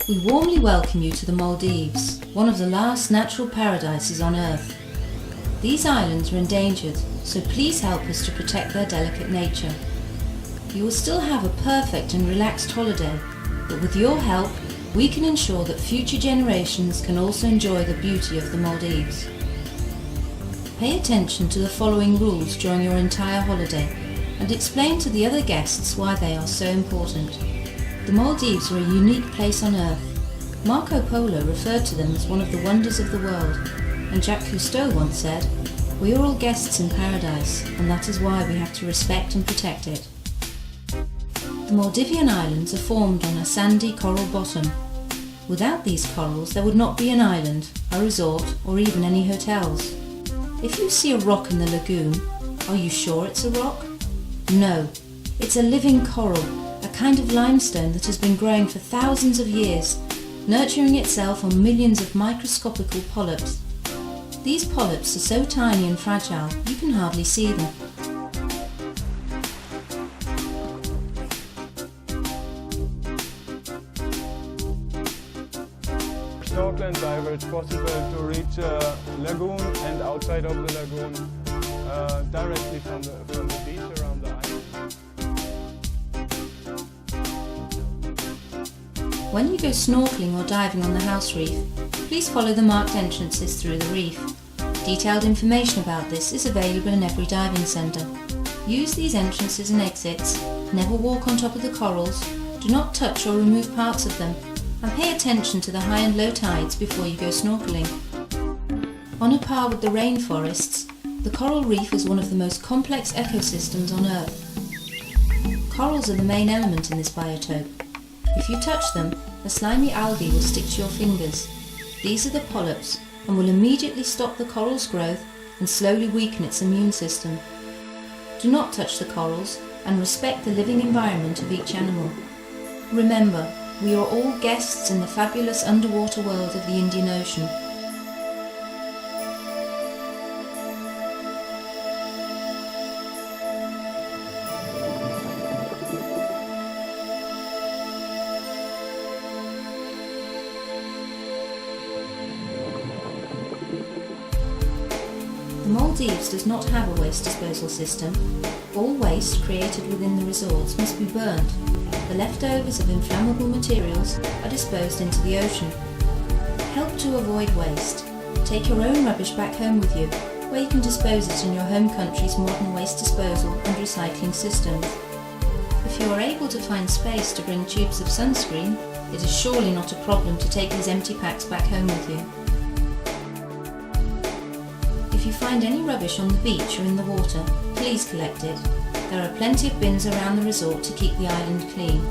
We warmly welcome you to the Maldives, one of the last natural paradises on Earth. These islands are endangered, so please help us to protect their delicate nature. You will still have a perfect and relaxed holiday, but with your help, we can ensure that future generations can also enjoy the beauty of the Maldives. Pay attention to the following rules during your entire holiday and explain to the other guests why they are so important. The Maldives are a unique place on Earth. Marco Polo referred to them as one of the wonders of the world, and Jacques Cousteau once said, "We are all guests in paradise, and that is why we have to respect and protect it." The Maldivian islands are formed on a sandy coral bottom. Without these corals, there would not be an island, a resort, or even any hotels. If you see a rock in the lagoon, are you sure it's a rock? No, it's a living coral, a kind of limestone that has been growing for thousands of years, nurturing itself on millions of microscopical polyps. These polyps are so tiny and fragile, you can hardly see them. Snorkel and diver, it's possible to reach a lagoon and outside of the lagoon directly from the beach around the island. When you go snorkeling or diving on the house reef, please follow the marked entrances through the reef. Detailed information about this is available in every diving centre. Use these entrances and exits, never walk on top of the corals, do not touch or remove parts of them, and pay attention to the high and low tides before you go snorkeling. On a par with the rainforests, the coral reef is one of the most complex ecosystems on Earth. Corals are the main element in this biotope. If you touch them, a slimy algae will stick to your fingers. These are the polyps and will immediately stop the coral's growth and slowly weaken its immune system. Do not touch the corals and respect the living environment of each animal. Remember, we are all guests in the fabulous underwater world of the Indian Ocean. The Maldives does not have a waste disposal system. All waste created within the resorts must be burned. The leftovers of inflammable materials are disposed into the ocean. Help to avoid waste. Take your own rubbish back home with you, where you can dispose it in your home country's modern waste disposal and recycling systems. If you are able to find space to bring tubes of sunscreen, it is surely not a problem to take these empty packs back home with you. If you find any rubbish on the beach or in the water, please collect it. There are plenty of bins around the resort to keep the island clean.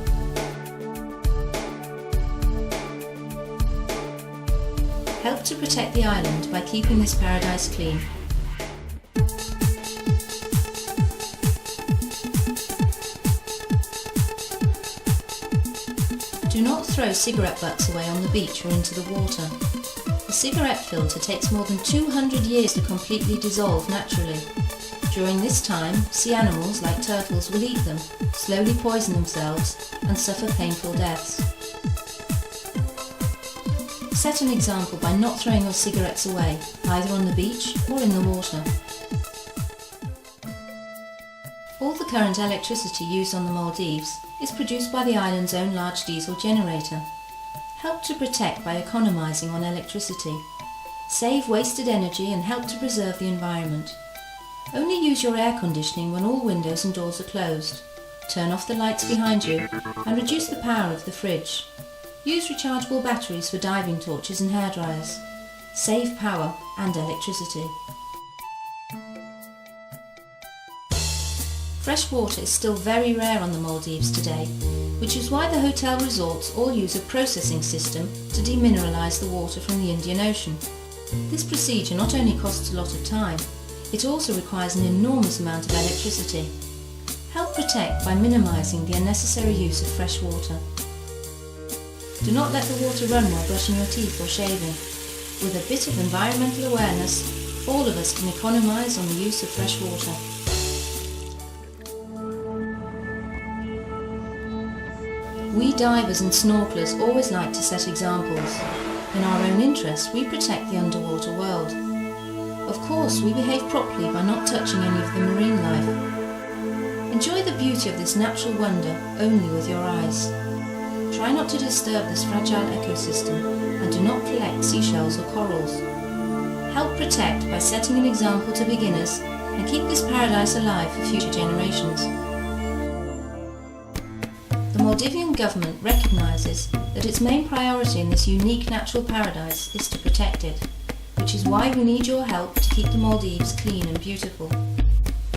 Help to protect the island by keeping this paradise clean. Do not throw cigarette butts away on the beach or into the water. The cigarette filter takes more than 200 years to completely dissolve naturally. During this time, sea animals like turtles will eat them, slowly poison themselves, and suffer painful deaths. Set an example by not throwing your cigarettes away, either on the beach or in the water. All the current electricity used on the Maldives is produced by the island's own large diesel generator. Help to protect by economising on electricity. Save wasted energy and help to preserve the environment. Only use your air conditioning when all windows and doors are closed. Turn off the lights behind you and reduce the power of the fridge. Use rechargeable batteries for diving torches and hairdryers. Save power and electricity. Fresh water is still very rare on the Maldives today, which is why the hotel resorts all use a processing system to demineralise the water from the Indian Ocean. This procedure not only costs a lot of time, it also requires an enormous amount of electricity. Help protect by minimising the unnecessary use of fresh water. Do not let the water run while brushing your teeth or shaving. With a bit of environmental awareness, all of us can economise on the use of fresh water. We divers and snorkelers always like to set examples. In our own interest, we protect the underwater world. Of course, we behave properly by not touching any of the marine life. Enjoy the beauty of this natural wonder only with your eyes. Try not to disturb this fragile ecosystem and do not collect seashells or corals. Help protect by setting an example to beginners and keep this paradise alive for future generations. The Maldivian government recognises that its main priority in this unique natural paradise is to protect it, which is why we need your help to keep the Maldives clean and beautiful.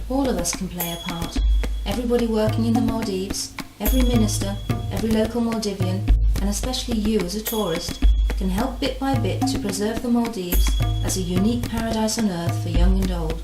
All of us can play a part. Everybody working in the Maldives, every minister, every local Maldivian, and especially you as a tourist, can help bit by bit to preserve the Maldives as a unique paradise on earth for young and old.